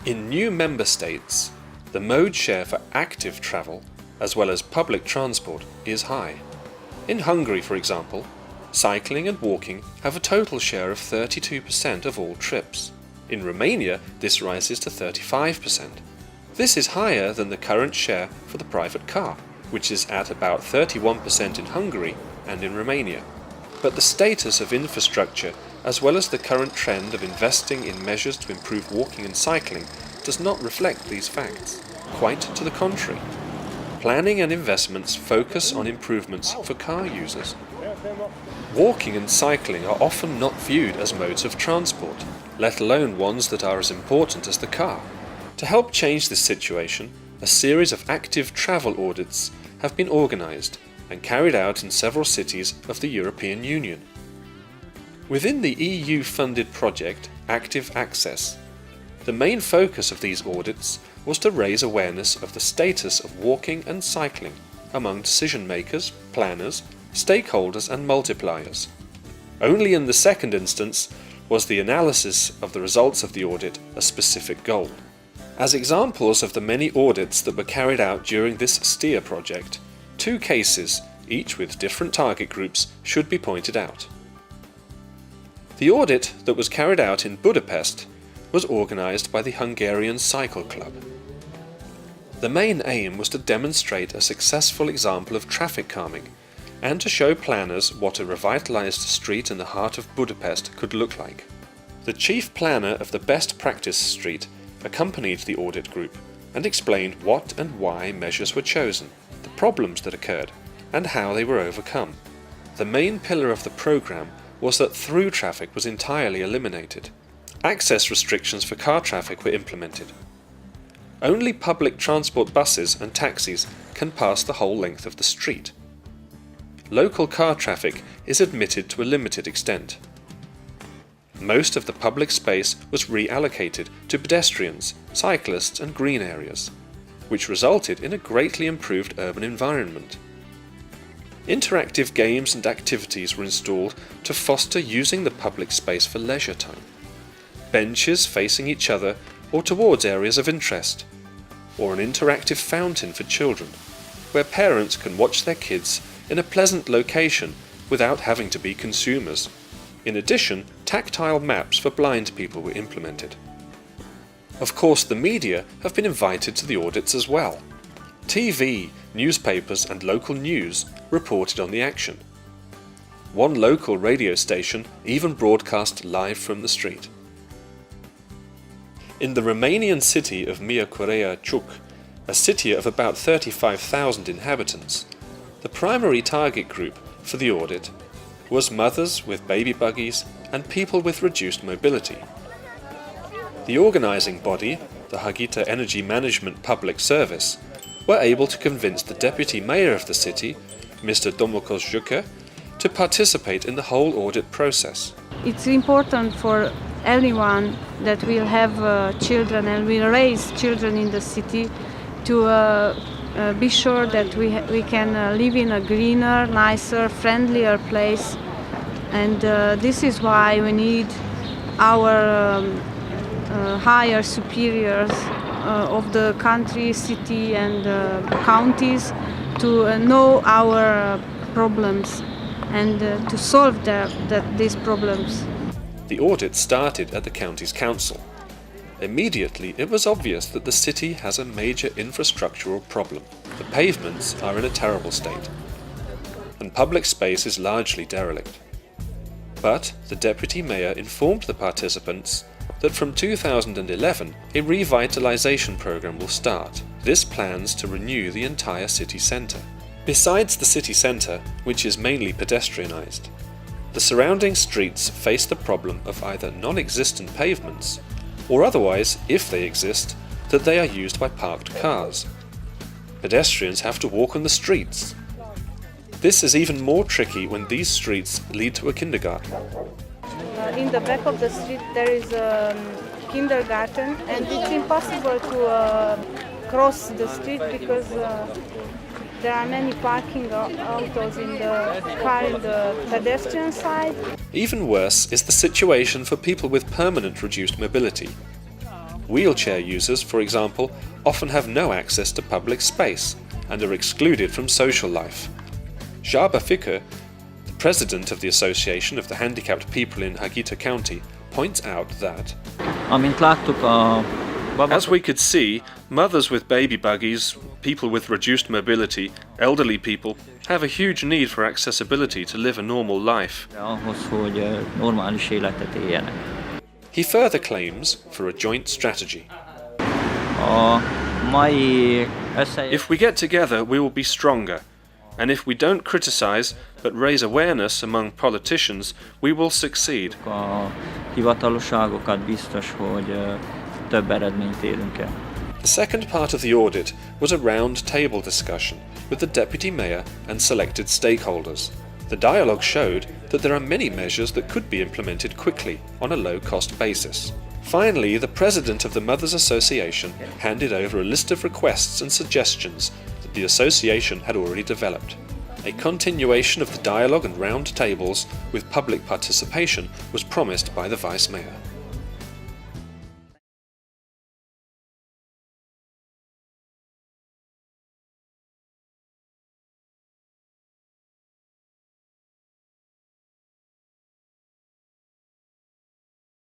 In new member states, the mode share for active travel, as well as public transport, is high. In Hungary, for example, cycling and walking have a total share of 32% of all trips. In Romania, this rises to 35%. This is higher than the current share for the private car, which is at about 31% in Hungary and in Romania. But the status of infrastructure, as well as the current trend of investing in measures to improve walking and cycling, does not reflect these facts. Quite to the contrary. Planning and investments focus on improvements for car users. Walking and cycling are often not viewed as modes of transport, let alone ones that are as important as the car. To help change this situation, a series of active travel audits have been organised and carried out in several cities of the European Union. Within the EU-funded project Active Access, the main focus of these audits was to raise awareness of the status of walking and cycling among decision makers, planners, stakeholders and multipliers. Only in the second instance was the analysis of the results of the audit a specific goal. As examples of the many audits that were carried out during this STEER project, 2 cases, each with different target groups, should be pointed out. The audit that was carried out in Budapest was organised by the Hungarian Cycle Club. The main aim was to demonstrate a successful example of traffic calming and to show planners what a revitalised street in the heart of Budapest could look like. The chief planner of the best practice street accompanied the audit group and explained what and why measures were chosen, the problems that occurred, and how they were overcome. The main pillar of the programme was that through traffic was entirely eliminated. Access restrictions for car traffic were implemented. Only public transport buses and taxis can pass the whole length of the street. Local car traffic is admitted to a limited extent. Most of the public space was reallocated to pedestrians, cyclists and green areas, which resulted in a greatly improved urban environment. Interactive games and activities were installed to foster using the public space for leisure time. Benches facing each other or towards areas of interest, or an interactive fountain for children, where parents can watch their kids in a pleasant location without having to be consumers. In addition, tactile maps for blind people were implemented. Of course, the media have been invited to the audits as well. TV, newspapers and local news reported on the action. One local radio station even broadcast live from the street. In the Romanian city of Miercurea Ciuc, a city of about 35,000 inhabitants, the primary target group for the audit was mothers with baby buggies and people with reduced mobility. The organising body, the Harghita Energy Management Public Service, were able to convince the deputy mayor of the city, Mr. Domokos Juke, to participate in the whole audit process. It's important for anyone that will have children and will raise children in the city to be sure that we can live in a greener, nicer, friendlier place. And this is why we need our higher superiors of the country, city and counties to know our problems and to solve these problems. The audit started at the county's council. Immediately it was obvious that the city has a major infrastructural problem. The pavements are in a terrible state, and public space is largely derelict. But the deputy mayor informed the participants that from 2011 a revitalization program will start. This plans to renew the entire city centre. Besides the city centre, which is mainly pedestrianised, the surrounding streets face the problem of either non-existent pavements, or otherwise, if they exist, that they are used by parked cars. Pedestrians have to walk on the streets. This is even more tricky when these streets lead to a kindergarten. In the back of the street there is a kindergarten, and it's impossible to cross the street because there are many parking autos in the pedestrian side. Even worse is the situation for people with permanent reduced mobility. Wheelchair users, for example, often have no access to public space and are excluded from social life. Csaba Fikir, the president of the Association of the Handicapped People in Harghita County, points out that, as we could see, mothers with baby buggies, people with reduced mobility, elderly people have a huge need for accessibility to live a normal life. He further claims for a joint strategy. If we get together, we will be stronger. And if we don't criticize, but raise awareness among politicians, we will succeed. The second part of the audit was a round-table discussion with the Deputy Mayor and selected stakeholders. The dialogue showed that there are many measures that could be implemented quickly on a low-cost basis. Finally, the President of the Mothers Association handed over a list of requests and suggestions that the association had already developed. A continuation of the dialogue and round tables with public participation was promised by the Vice Mayor.